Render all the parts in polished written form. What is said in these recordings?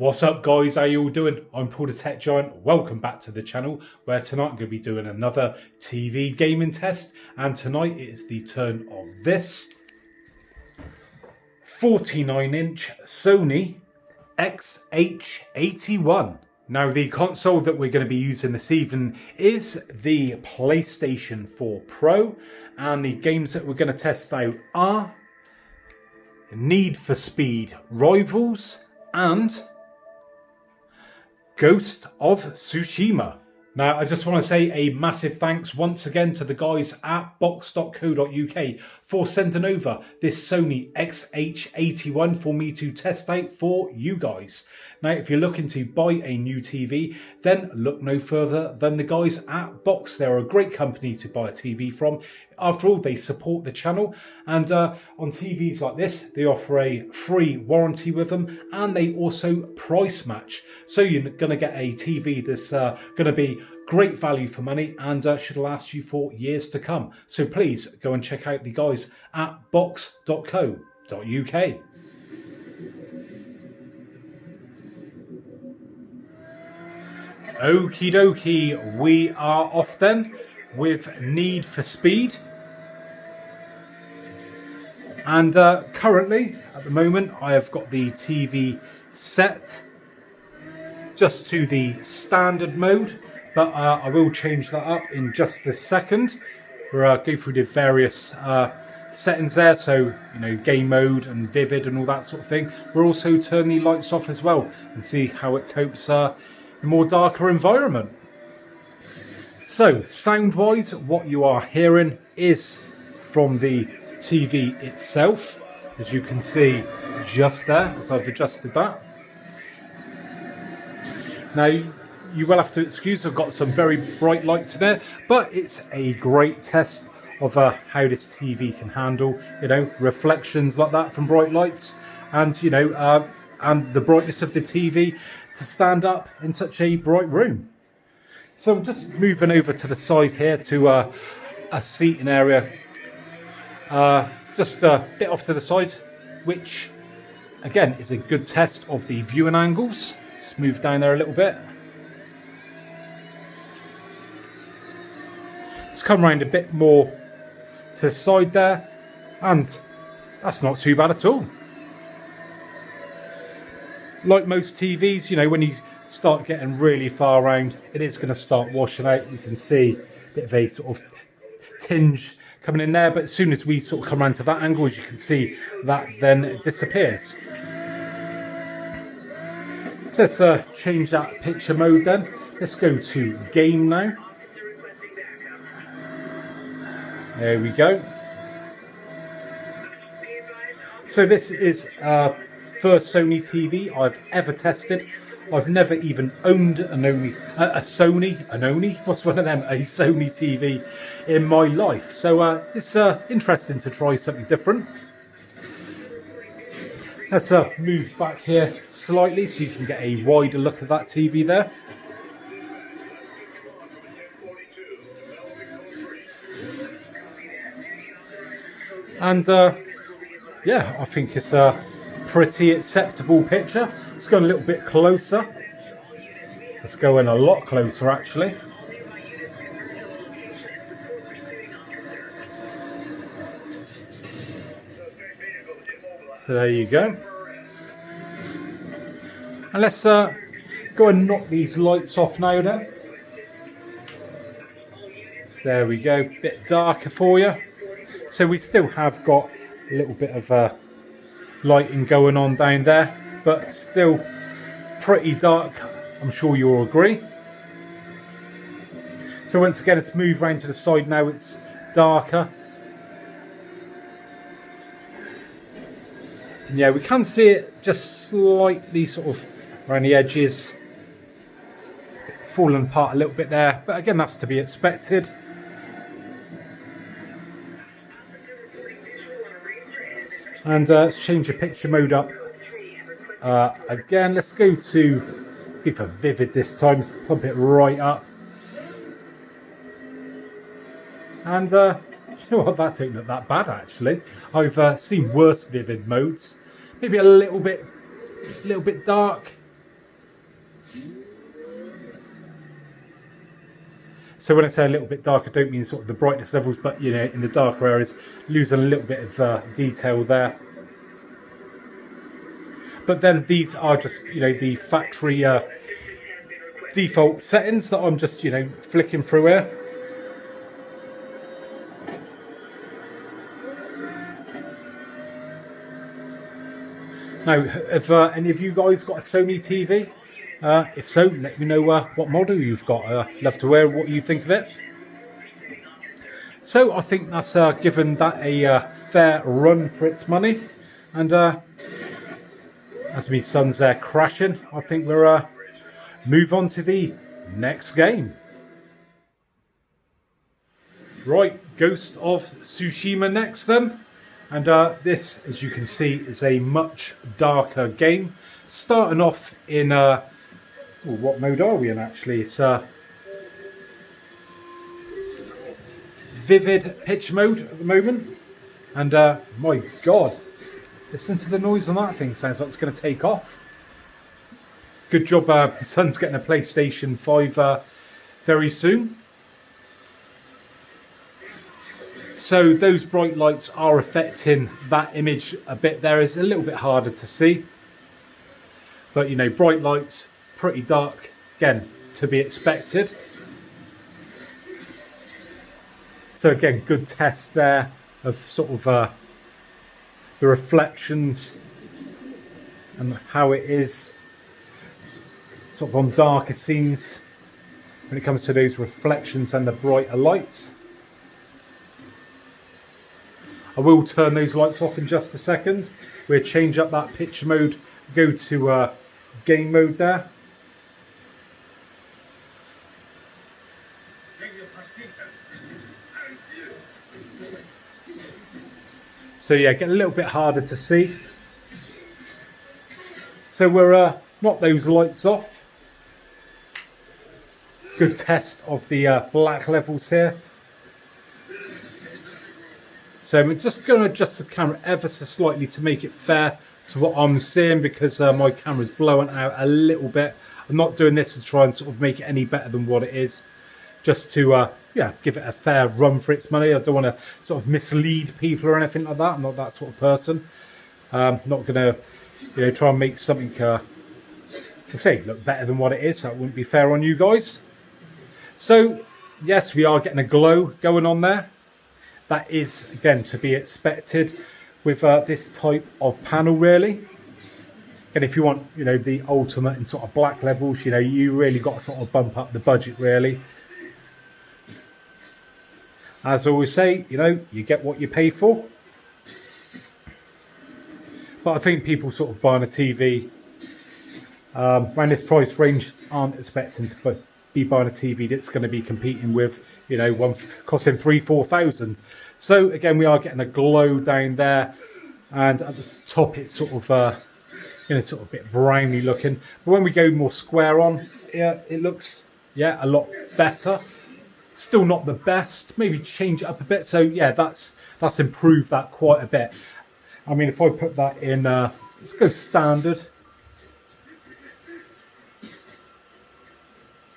What's up guys, how you all doing? I'm Paul the Tech Giant. Welcome back to the channel where tonight I'm going to be doing another TV gaming test, and tonight it is the turn of this 49-inch Sony XH81. Now the console that we're going to be using this evening is the PlayStation 4 Pro, and the games that we're going to test out are Need for Speed Rivals and Ghost of Tsushima. Now, I just want to say a massive thanks once again to the guys at box.co.uk for sending over this Sony XH81 for me to test out for you guys. Now, if you're looking to buy a new TV, then look no further than the guys at Box. They're a great company to buy a TV from. After all, they support the channel, and on TVs like this, they offer a free warranty with them, and they also price match. So you're going to get a TV that's going to be great value for money and should last you for years to come. So please go and check out the guys at box.co.uk. Okie dokie, we are off then with Need for Speed. And currently, at the moment, I have got the TV set just to the standard mode, but I will change that up in just a second. We'll go through the various settings there, so you know, game mode and vivid and all that sort of thing. We'll also turn the lights off as well and see how it copes in a more darker environment. So, sound-wise, what you are hearing is from the TV itself, as you can see just there, as I've adjusted that. Now, you will have to excuse, I've got some very bright lights in there, but it's a great test of how this TV can handle, you know, reflections like that from bright lights, and you know, and the brightness of the TV to stand up in such a bright room. So I'm just moving over to the side here to a seating area, just a bit off to the side, which again is a good test of the viewing angles. Just move down there a little bit. Let's come around a bit more to the side there, and that's not too bad at all. Like most TVs, you know, when you start getting really far around, it is going to start washing out. You can see a bit of a sort of tinge coming in there, but as soon as we sort of come around to that angle, as you can see, that then disappears. So let's change that picture mode then. Let's go to game now. There we go. So this is first Sony TV I've ever tested. I've never even owned a Sony TV in my life. So it's interesting to try something different. Let's move back here slightly so you can get a wider look at that TV there. And yeah, I think it's a pretty acceptable picture. Let's go a little bit closer. Let's go in a lot closer actually. So there you go. And let's go and knock these lights off now then. So there we go, bit darker for you. So we still have got a little bit of lighting going on down there, but still pretty dark, I'm sure you'll agree. So once again, let's move around to the side now, it's darker. And yeah, we can see it just slightly sort of around the edges, falling apart a little bit there, but again, that's to be expected. And let's change the picture mode up again. Let's go for vivid this time. Let's pump it right up. And you know what, that don't look that bad actually. I've seen worse vivid modes. Maybe a little bit dark. So when I say a little bit dark, I don't mean sort of the brightness levels, but you know, in the darker areas, losing a little bit of detail there. But then these are just, you know, the factory default settings that I'm just, you know, flicking through here. Now, have any of you guys got a Sony TV? If so, let me know what model you've got. Love to hear what you think of it. So I think that's given that a fair run for its money. And as my son's there crashing, I think we'll move on to the next game. Right, Ghost of Tsushima next then. And this, as you can see, is a much darker game. Starting off in, what mode are we in actually? It's vivid pitch mode at the moment. And my God, listen to the noise on that thing, sounds like it's going to take off. Good job, my son's getting a PlayStation 5 very soon. So those bright lights are affecting that image a bit there. It's a little bit harder to see. But you know, bright lights, pretty dark, again, to be expected. So again, good test there of sort of the reflections and how it is sort of on darker scenes when it comes to those reflections and the brighter lights. I will turn those lights off in just a second. We'll change up that picture mode, go to game mode there. So yeah, get a little bit harder to see. So we're knock those lights off. Good test of the black levels here. So I'm just going to adjust the camera ever so slightly to make it fair to what I'm seeing, because my camera's blowing out a little bit. I'm not doing this to try and sort of make it any better than what it is, just to yeah, give it a fair run for its money. I don't want to sort of mislead people or anything like that. I'm not that sort of person. Not going to, you know, try and make something look better than what it is. That wouldn't be fair on you guys. So yes, we are getting a glow going on there. That is, again, to be expected with this type of panel, really. And if you want, you know, the ultimate in sort of black levels, you know, you really got to sort of bump up the budget, really. As I always say, you know, you get what you pay for. But I think people sort of buying a TV around this price range aren't expecting to be buying a TV that's going to be competing with, you know, one costing 3,000–4,000. So again, we are getting a glow down there, and at the top it's sort of you know, sort of a bit browny looking. But when we go more square on, yeah, it looks, yeah, a lot better. Still not the best. Maybe change it up a bit. So yeah, that's improved that quite a bit. I mean, if I put that in, let's go standard.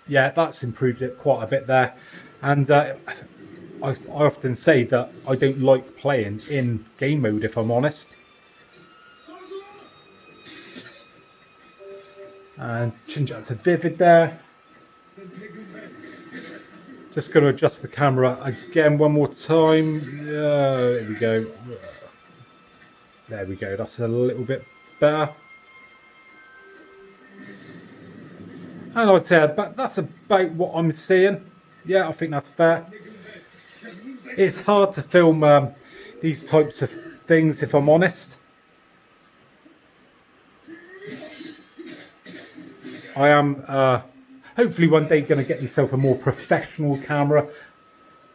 Yeah, that's improved it quite a bit there. And I often say that I don't like playing in game mode, if I'm honest. And change it up to vivid there. Just going to adjust the camera again one more time. There we go. There we go. That's a little bit better. And I'd say that's about what I'm seeing. Yeah, I think that's fair. It's hard to film these types of things, if I'm honest. I am hopefully one day going to get myself a more professional camera,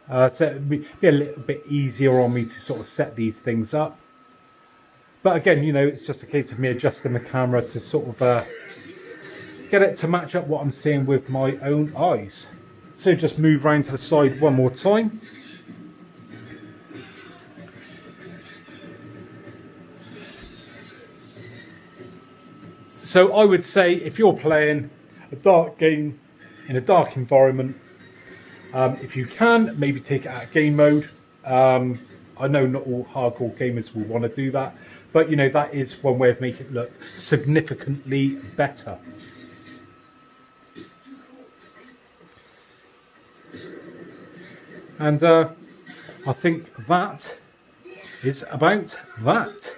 so it'll be a little bit easier on me to sort of set these things up. But again, you know, it's just a case of me adjusting the camera to sort of get it to match up what I'm seeing with my own eyes. So just move around to the side one more time. So I would say if you're playing a dark game in a dark environment. If you can, maybe take it out of game mode. I know not all hardcore gamers will want to do that, but you know, that is one way of making it look significantly better. And I think that is about that.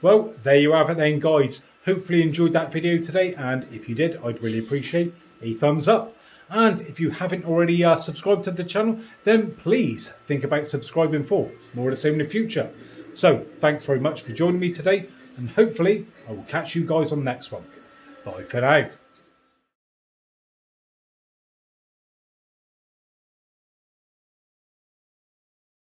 Well, there you have it then, guys. Hopefully you enjoyed that video today, and if you did, I'd really appreciate a thumbs up. And if you haven't already subscribed to the channel, then please think about subscribing for more of the same in the future. So thanks very much for joining me today, and hopefully I will catch you guys on the next one. Bye for now.